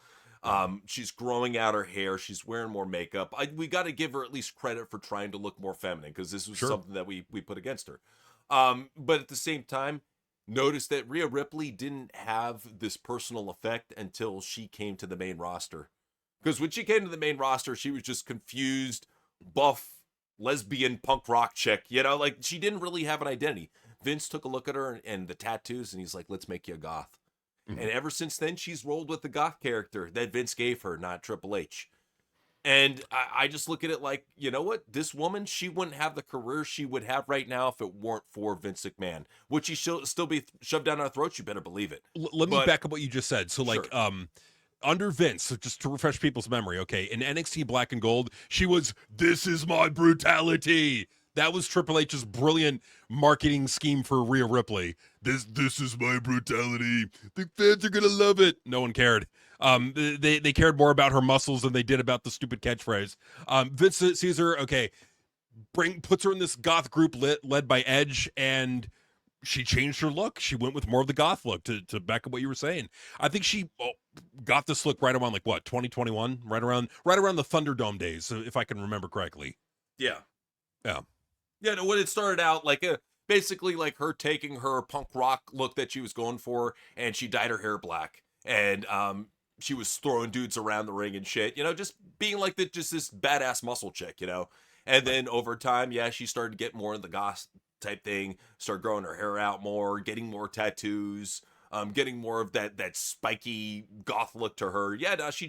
Speaker 1: She's growing out her hair. She's wearing more makeup. We got to give her at least credit for trying to look more feminine, because this was
Speaker 2: Sure.
Speaker 1: something that we put against her. But at the same time, notice that Rhea Ripley didn't have this personal effect until she came to the main roster. Because when she came to the main roster, she was just confused, buff, lesbian punk rock chick. You know, like, she didn't really have an identity. Vince took a look at her and the tattoos, and he's like, let's make you a goth.
Speaker 2: Mhm.
Speaker 1: And ever since then, she's rolled with the goth character that Vince gave her, not Triple H. And I just look at it like, you know what? This woman, she wouldn't have the career she would have right now if it weren't for Vince McMahon. Would she still be shoved down our throats? You better believe it.
Speaker 2: Let me back up what you just said. So, like,
Speaker 1: Sure.
Speaker 2: under Vince, so just to refresh people's memory, okay, in NXT Black and Gold, she was, "This is my brutality." That was Triple H's brilliant marketing scheme for Rhea Ripley. This is my brutality. The fans are gonna love it. No one cared. They cared more about her muscles than they did about the stupid catchphrase. Vince sees her, okay, puts her in this goth group led by Edge, and she changed her look. She went with more of the goth look, to back up what you were saying. I think she got this look right around, like, what, 2021? Right around the Thunderdome days, if I can remember correctly.
Speaker 1: Yeah.
Speaker 2: Yeah.
Speaker 1: Yeah, no, when it started out, like, basically like her taking her punk rock look that she was going for, and she dyed her hair black. And she was throwing dudes around the ring and shit, you know, just being like just this badass muscle chick, you know. And then over time, yeah, she started getting more in the goth type thing, started growing her hair out more, getting more tattoos, getting more of that spiky goth look to her. Yeah, no, she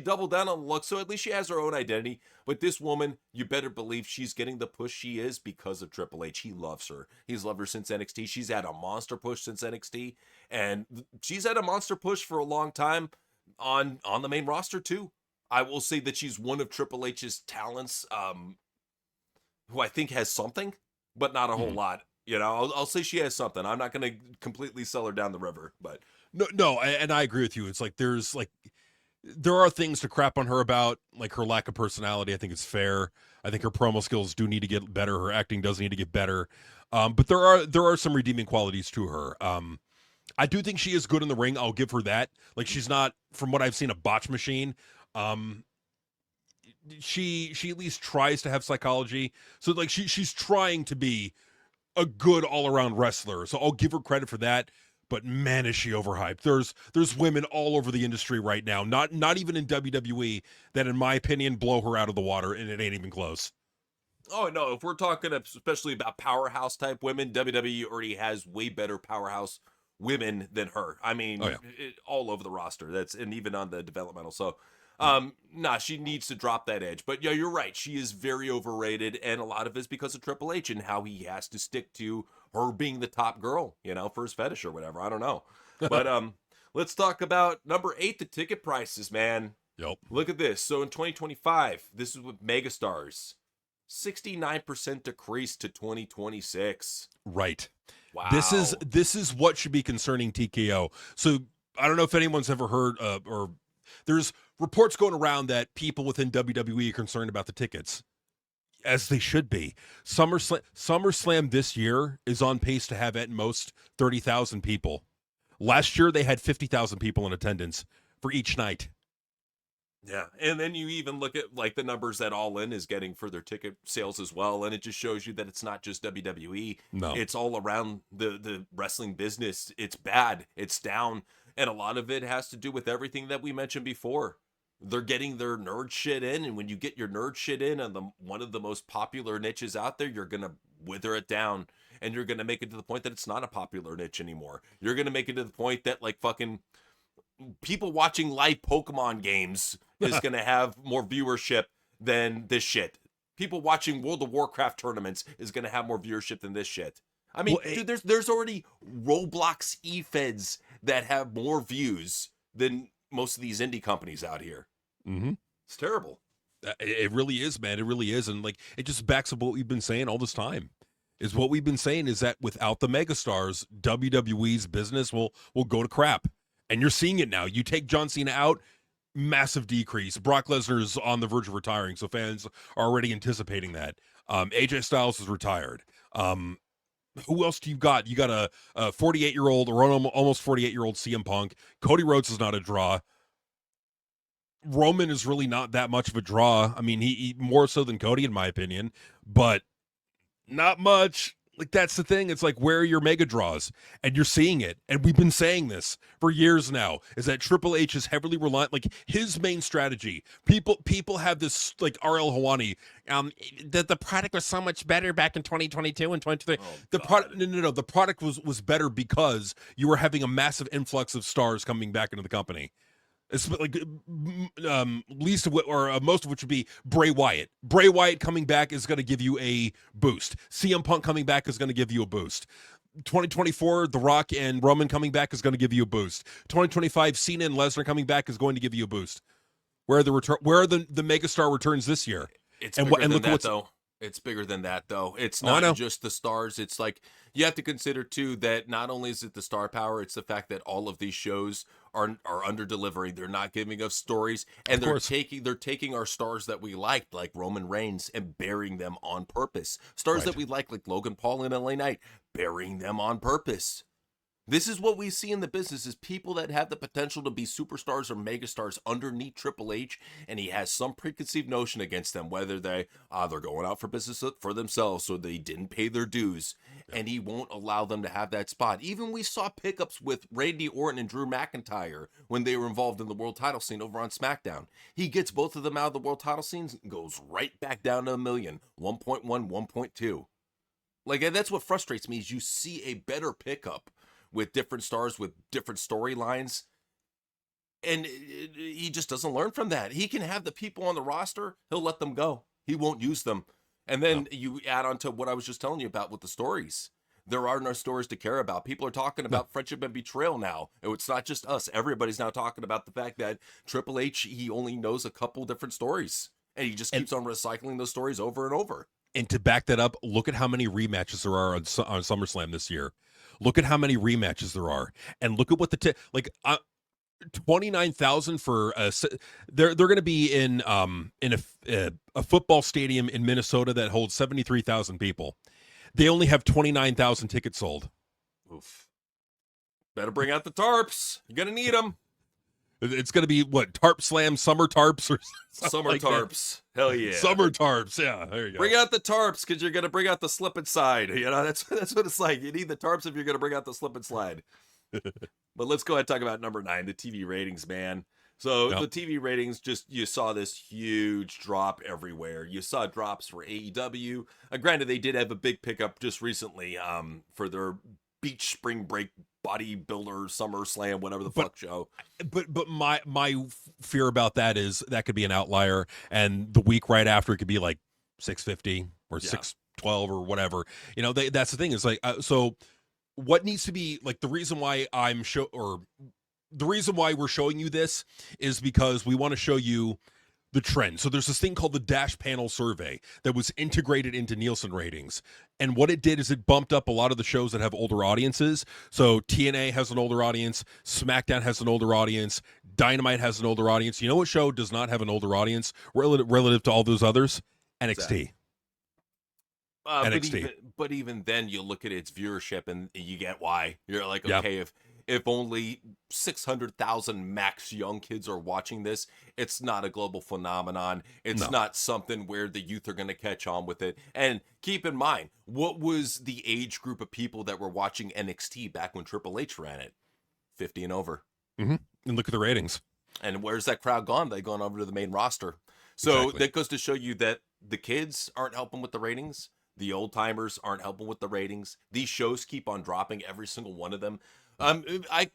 Speaker 1: doubled down on the look, so at least she has her own identity. But this woman, you better believe she's getting the push she is because of Triple H. He loves her. He's loved her since NXT. She's had a monster push since NXT, and she's had a monster push for a long time on the main roster too. I will say that she's one of Triple H's talents, who I think has something, but not a whole lot. You know, I'll say she has something. I'm not going to completely sell her down the river, but
Speaker 2: No, and I agree with you. It's like there are things to crap on her about, like her lack of personality. I think it's fair. I think her promo skills do need to get better. Her acting does need to get better. But there are some redeeming qualities to her. I do think she is good in the ring. I'll give her that. Like, she's not, from what I've seen, a botch machine. She at least tries to have psychology. So, like, she's trying to be a good all-around wrestler. So I'll give her credit for that. But man, is she overhyped. There's women all over the industry right now, not even in WWE, that in my opinion blow her out of the water, and it ain't even close.
Speaker 1: Oh no, if we're talking especially about powerhouse type women, WWE already has way better powerhouse women than her. I mean,
Speaker 2: Oh, yeah.
Speaker 1: all over the roster. And even on the developmental. So, nah, she needs to drop that edge. But yeah, you're right. She is very overrated, and a lot of it's because of Triple H and how he has to stick to her being the top girl, for his fetish or whatever. I don't know. But let's talk about number 8, the ticket prices, man.
Speaker 2: Yep.
Speaker 1: Look at this. So in 2025, this is with megastars. 69% decrease to 2026.
Speaker 2: Right.
Speaker 1: Wow.
Speaker 2: This is what should be concerning TKO. So I don't know if anyone's ever heard or there's reports going around that people within WWE are concerned about the tickets, as they should be. SummerSlam this year is on pace to have at most 30,000 people. Last year they had 50,000 people in attendance for each night.
Speaker 1: Yeah, and then you even look at like the numbers that All In is getting for their ticket sales as well, and it just shows you that it's not just WWE.
Speaker 2: No.
Speaker 1: It's all around the wrestling business. It's bad. It's down, and a lot of it has to do with everything that we mentioned before. They're getting their nerd shit in, and when you get your nerd shit in on one of the most popular niches out there, you're gonna wither it down, and you're gonna make it to the point that it's not a popular niche anymore. You're gonna make it to the point that like fucking people watching live Pokemon games is going to have more viewership than this shit. People watching World of Warcraft tournaments is going to have more viewership than this shit. I mean, dude, there's already Roblox e-feds that have more views than most of these indie companies out here.
Speaker 2: Mm-hmm.
Speaker 1: It's terrible.
Speaker 2: It really is, man. It really is. And like, it just backs up what we've been saying all this time. Is what we've been saying is that without the megastars, WWE's business will go to crap. And you're seeing it now. You take John Cena out, massive decrease. Brock Lesnar's on the verge of retiring, so fans are already anticipating that. AJ Styles is retired. Who else do you got? You got a 48-year-old or almost 48-year-old CM Punk. Cody Rhodes is not a draw. Roman is really not that much of a draw. I mean, he more so than Cody, in my opinion, but not much. Like, that's the thing. It's like, where are your mega draws? And you're seeing it. And we've been saying this for years now, is that Triple H is heavily reliant, like his main strategy. People have this, like RL Hawani, that the product was so much better back in 2022 and 2023. The product, no. The product was better because you were having a massive influx of stars coming back into the company. It's like least of or most of which would be Bray Wyatt. Bray Wyatt coming back is going to give you a boost. CM Punk coming back is going to give you a boost. 2024, The Rock and Roman coming back is going to give you a boost. 2025, Cena and Lesnar coming back is going to give you a boost. Where are the megastar returns this year?
Speaker 1: It's bigger than that, though. It's bigger than that, though. It's not just the stars. It's like, you have to consider, too, that not only is it the star power, it's the fact that all of these shows are under-delivering. They're not giving us stories, and they're taking our stars that we liked, like Roman Reigns, and burying them on purpose. Stars that we like Logan Paul and LA Knight, burying them on purpose. This is what we see in the business, is people that have the potential to be superstars or megastars underneath Triple H, and he has some preconceived notion against them, whether they're going out for business for themselves, so they didn't pay their dues, and he won't allow them to have that spot. Even we saw pickups with Randy Orton and Drew McIntyre when they were involved in the world title scene over on SmackDown. He gets both of them out of the world title scenes and goes right back down to $1 million, 1.1, 1.2. Like, that's what frustrates me, is you see a better pickup with different stars, with different storylines, and he just doesn't learn from that. He can have the people on the roster, he'll let them go. He won't use them. And then you add on to what I was just telling you about with the stories. There are no stories to care about. People are talking about friendship and betrayal now. It's not just us. Everybody's now talking about the fact that Triple H, he only knows a couple different stories, and he just keeps on recycling those stories over and over.
Speaker 2: And to back that up, look at how many rematches there are on SummerSlam this year. Look at how many rematches there are, and look at what 29,000 for they're going to be in a football stadium in Minnesota that holds 73,000 people. They only have 29,000 tickets sold.
Speaker 1: Oof. Better bring out the tarps. You're gonna need them.
Speaker 2: It's going to be what, Tarp Slam, Summer Tarps, or
Speaker 1: Summer
Speaker 2: like
Speaker 1: Tarps. That. Hell yeah.
Speaker 2: Summer Tarps. Yeah, there you go.
Speaker 1: Bring out the tarps, because you're going to bring out the slip and slide. You know, that's what it's like. You need the tarps if you're going to bring out the slip and slide. But let's go ahead and talk about number 9, the TV ratings, man. So
Speaker 2: Yep.
Speaker 1: the TV ratings, you saw this huge drop everywhere. You saw drops for AEW. Granted, they did have a big pickup just recently for their beach spring break bodybuilder summer slam, whatever the fuck show.
Speaker 2: But my fear about that is that could be an outlier, and the week right after it could be like 650 or 612 or whatever. You know, that's the thing. Is like so. What needs to be like the reason why the reason why we're showing you this is because we want to show you the trend. So there's this thing called the Dash Panel Survey that was integrated into Nielsen ratings. And what it did is it bumped up a lot of the shows that have older audiences. So TNA has an older audience, SmackDown has an older audience, Dynamite has an older audience. You know what show does not have an older audience relative to all those others? NXT. NXT.
Speaker 1: But even then, you look at its viewership and you get why. You're like,
Speaker 2: Yep.
Speaker 1: okay, if only 600,000 max young kids are watching this, it's not a global phenomenon. It's not something where the youth are going to catch on with it. And keep in mind, what was the age group of people that were watching NXT back when Triple H ran it? 50 and over.
Speaker 2: Mm-hmm. And look at the ratings.
Speaker 1: And where's that crowd gone? They've gone over to the main roster. So
Speaker 2: Exactly.
Speaker 1: that goes to show you that the kids aren't helping with the ratings. The old timers aren't helping with the ratings. These shows keep on dropping, every single one of them. I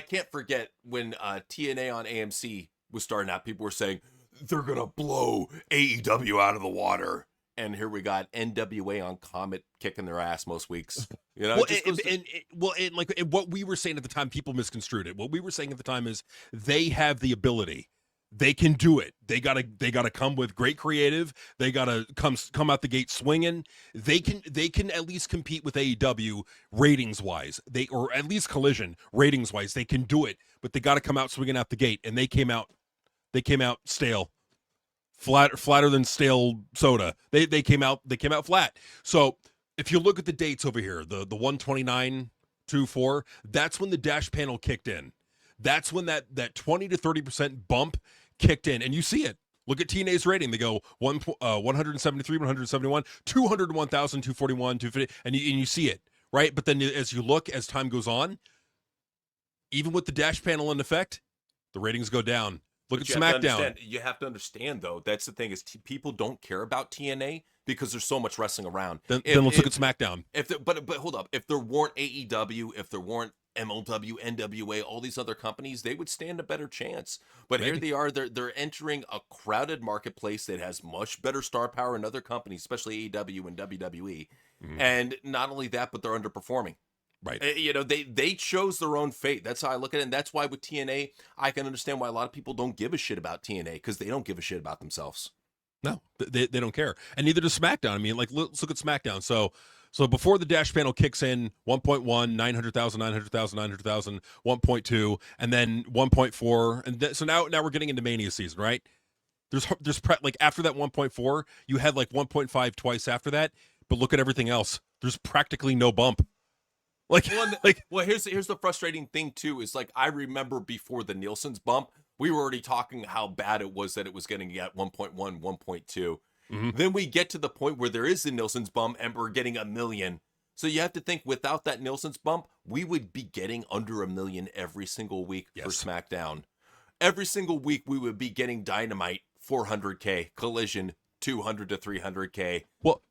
Speaker 1: can't forget when TNA on AMC was starting out, people were saying, they're going to blow AEW out of the water. And here we got NWA on Comet kicking their ass most weeks. You know,
Speaker 2: what we were saying at the time, people misconstrued it. What we were saying at the time is they have the ability. They can do it. They gotta come with great creative. They gotta come out the gate swinging. They can at least compete with AEW ratings wise. Or at least Collision ratings wise. They can do it, but they gotta come out swinging out the gate. And they came out stale, flatter than stale soda. They came out flat. So if you look at the dates over here, the 129-4, that's when the Dash Panel kicked in. That's when that 20 to 30% bump kicked in, and you see it. Look at TNA's rating. They go 173, 171, 201,241, 250, and you see it, right? But then as time goes on, even with the Dash Panel in effect, the ratings go down. Look at SmackDown.
Speaker 1: You have to understand, though, that's the thing is people don't care about TNA because there's so much wrestling around.
Speaker 2: Then let's look at SmackDown.
Speaker 1: But hold up. If there weren't AEW, if there weren't MLW, NWA, all these other companies, they would stand a better chance. But
Speaker 2: Maybe.
Speaker 1: Here they are. They're entering a crowded marketplace that has much better star power than other companies, especially AEW and WWE.
Speaker 2: Mhm.
Speaker 1: And not only that, but they're underperforming.
Speaker 2: Right.
Speaker 1: You know, they chose their own fate. That's how I look at it. And that's why with TNA, I can understand why a lot of people don't give a shit about TNA, because they don't give a shit about themselves.
Speaker 2: No, they don't care. And neither does SmackDown. I mean, like, let's look at SmackDown. So before the Dash Panel kicks in, 1.1, 900,000, 900,000, 900,000, 1.2, and then 1.4. And so now we're getting into Mania season, right? There's like after that 1.4, you had like 1.5 twice after that. But look at everything else. There's practically no bump.
Speaker 1: Here's the frustrating thing too, is like, I remember before the Nielsen's bump, we were already talking how bad it was that it was getting at 1.1, 1.2.
Speaker 2: Mm-hmm.
Speaker 1: Then we get to the point where there is the Nielsen's bump and we're getting 1 million. So you have to think, without that Nielsen's bump, we would be getting under 1 million every single week for SmackDown. Every single week we would be getting Dynamite 400K, Collision 200 to 300K.
Speaker 2: Well,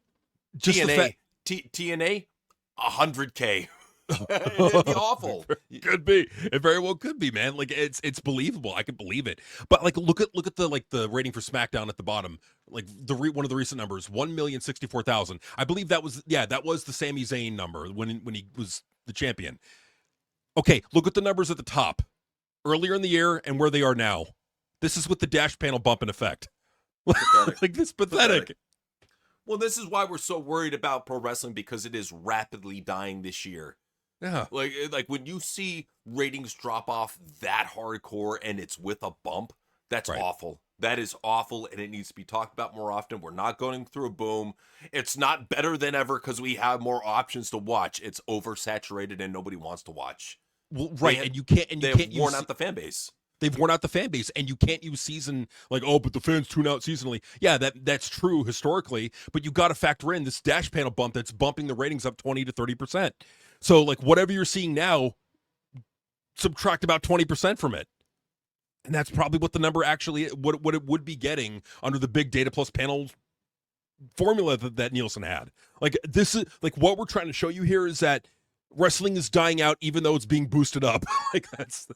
Speaker 2: just
Speaker 1: TNA 100K. It'd be awful.
Speaker 2: Could be. It very well could be, man. Like it's believable. I can believe it. But like look at the rating for SmackDown at the bottom. Like one of the recent numbers, 1,064,000. I believe that was the Sami Zayn number when he was the champion. Okay, look at the numbers at the top. Earlier in the year and where they are now. This is with the Dash Panel bump in effect. Like this pathetic.
Speaker 1: Well, this is why we're so worried about pro wrestling, because it is rapidly dying this year.
Speaker 2: Yeah.
Speaker 1: Like when you see ratings drop off that hardcore and it's with a bump, that's awful. That is awful, and it needs to be talked about more often. We're not going through a boom. It's not better than ever because we have more options to watch. It's oversaturated and nobody wants to watch.
Speaker 2: Well, right, and you can't
Speaker 1: worn out the fan base.
Speaker 2: They've worn out the fan base, and you can't use season like, oh, but the fans tune out seasonally. Yeah, that's true historically, but you got to factor in this Dash Panel bump that's bumping the ratings up 20 to 30%. So like whatever you're seeing now, subtract about 20% from it. And that's probably what the number actually, what it would be getting under the big data plus panel formula that Nielsen had. Like, this is like what we're trying to show you here is that wrestling is dying out even though it's being boosted up. Like that's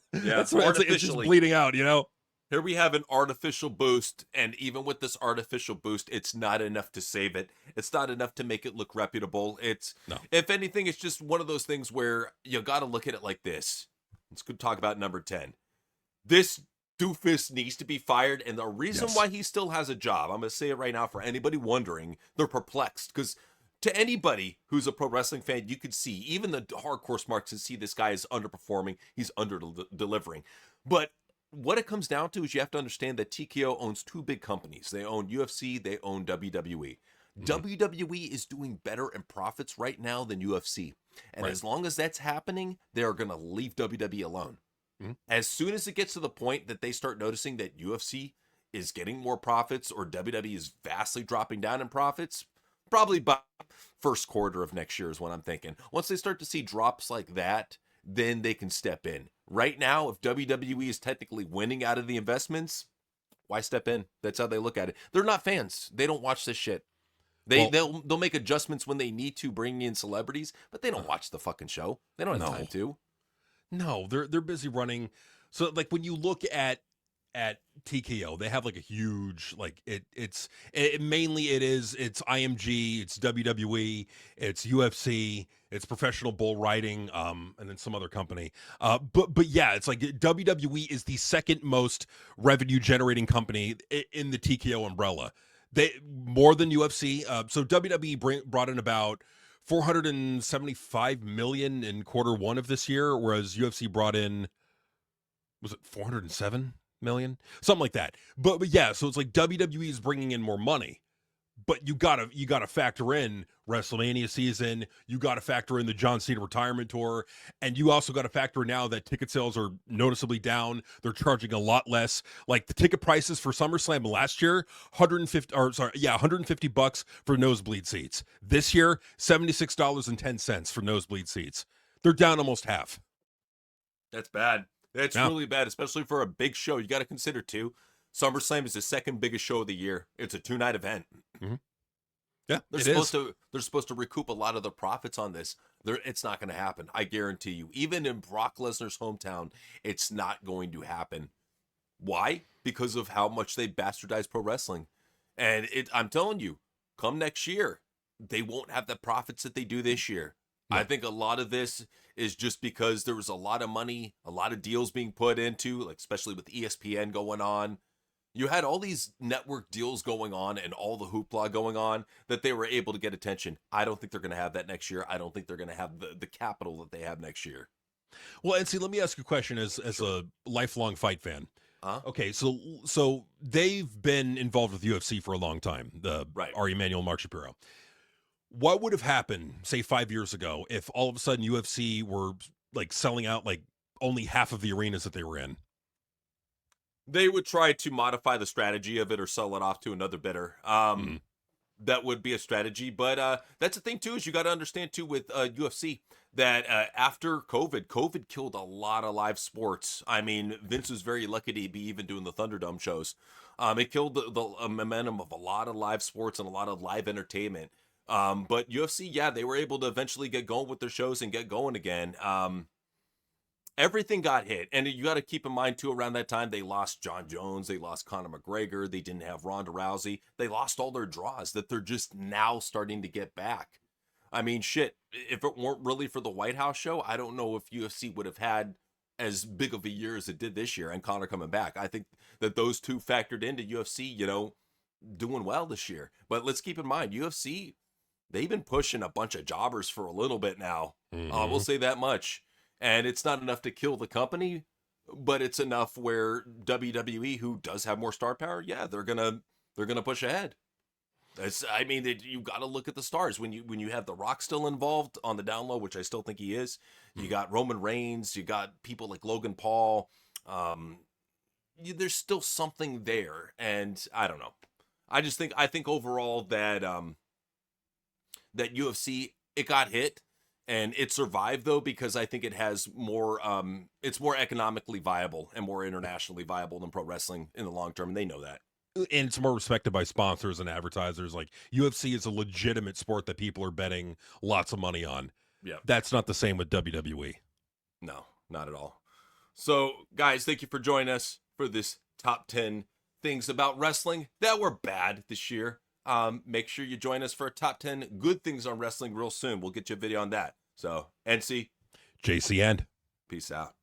Speaker 2: what it's just bleeding out, you know?
Speaker 1: Here we have an artificial boost, and even with this artificial boost, it's not enough to save it. It's not enough to make it look reputable.
Speaker 2: No.
Speaker 1: If anything, it's just one of those things where you got to look at it like this. Let's go talk about number 10. This doofus needs to be fired, and the reason why he still has a job, I'm going to say it right now for anybody wondering, they're perplexed, because to anybody who's a pro wrestling fan, you could see, even the hardcore smarts can see this guy is underperforming, he's under-delivering. But what it comes down to is you have to understand that TKO owns two big companies. They own UFC, they own WWE. WWE is doing better in profits right now than UFC. And as long as that's happening, they are going to leave WWE alone. As soon as it gets to the point that they start noticing that UFC is getting more profits or WWE is vastly dropping down in profits, probably by first quarter of next year is what I'm thinking. Once they start to see drops like that, then they can step in. Right now, if WWE is technically winning out of the investments, why step in? That's how they look at it. They're not fans. They don't watch this shit. They'll make adjustments when they need to bring in celebrities, but they don't watch the fucking show. They don't have time to.
Speaker 2: No, they're busy running. So like when you look at TKO, they have like a huge like it's mainly it's IMG, it's WWE, it's UFC, it's Professional Bull Riding, and then some other company. But yeah, it's like WWE is the second most revenue generating company in the TKO umbrella. They more than UFC. So WWE brought in about 475 million in quarter one of this year, whereas UFC brought in, was it 407 million, something like that. But yeah, so it's like WWE is bringing in more money, but you gotta factor in WrestleMania season, you gotta factor in the John Cena retirement tour, and you also gotta factor in now that ticket sales are noticeably down. They're charging a lot less. Like the ticket prices for SummerSlam last year, $150 for nosebleed seats. This year, $76.10 for nosebleed seats. They're down almost half.
Speaker 1: That's bad. That's really bad, especially for a big show. You got to consider too. SummerSlam is the second biggest show of the year. It's a 2-night event.
Speaker 2: Yeah,
Speaker 1: they're supposed to recoup a lot of the profits on this. It's not going to happen. I guarantee you. Even in Brock Lesnar's hometown, it's not going to happen. Why? Because of how much they bastardize pro wrestling. And I'm telling you, come next year, they won't have the profits that they do this year. I think a lot of this is just because there was a lot of money, a lot of deals being put into, like especially with ESPN going on. You had all these network deals going on and all the hoopla going on that they were able to get attention. I don't think they're going to have that next year. I don't think they're going to have the capital that they have next year.
Speaker 2: Well, and see, let me ask you a question as a lifelong fight fan. Okay, so they've been involved with UFC for a long time, Ari Emanuel and Mark Shapiro. What would have happened, say 5 years ago, if all of a sudden UFC were like selling out like only half of the arenas that they were in?
Speaker 1: They would try to modify the strategy of it or sell it off to another bidder. That would be a strategy. But that's the thing, too, is you got to understand, too, with UFC, that after COVID killed a lot of live sports. I mean, Vince was very lucky to be even doing the Thunderdome shows. It killed the momentum of a lot of live sports and a lot of live entertainment. But UFC, yeah, they were able to eventually get going with their shows and get going again. Everything got hit. And you got to keep in mind, too, around that time, they lost John Jones. They lost Conor McGregor. They didn't have Ronda Rousey. They lost all their draws that they're just now starting to get back. I mean, shit, if it weren't really for the White House show, I don't know if UFC would have had as big of a year as it did this year and Conor coming back. I think that those two factored into UFC, doing well this year. But let's keep in mind, UFC, they've been pushing a bunch of jobbers for a little bit now. We'll say that much. And it's not enough to kill the company, but it's enough where WWE, who does have more star power, yeah, they're gonna push ahead. You got to look at the stars when you have The Rock still involved on the down low, which I still think he is. You got Roman Reigns, you got people like Logan Paul. There's still something there, and I don't know. I think overall that that UFC, it got hit. And it survived though because I think it has more it's more economically viable and more internationally viable than pro wrestling in the long term, and they know that.
Speaker 2: And it's more respected by sponsors and advertisers. Like UFC is a legitimate sport that people are betting lots of money on.
Speaker 1: Yeah.
Speaker 2: That's not the same with WWE.
Speaker 1: No, not at all. So, guys, thank you for joining us for this top 10 things about wrestling that were bad this year. Make sure you join us for a top 10 good things on wrestling real soon. We'll get you a video on that. So, NC,
Speaker 2: JCN.
Speaker 1: peace out.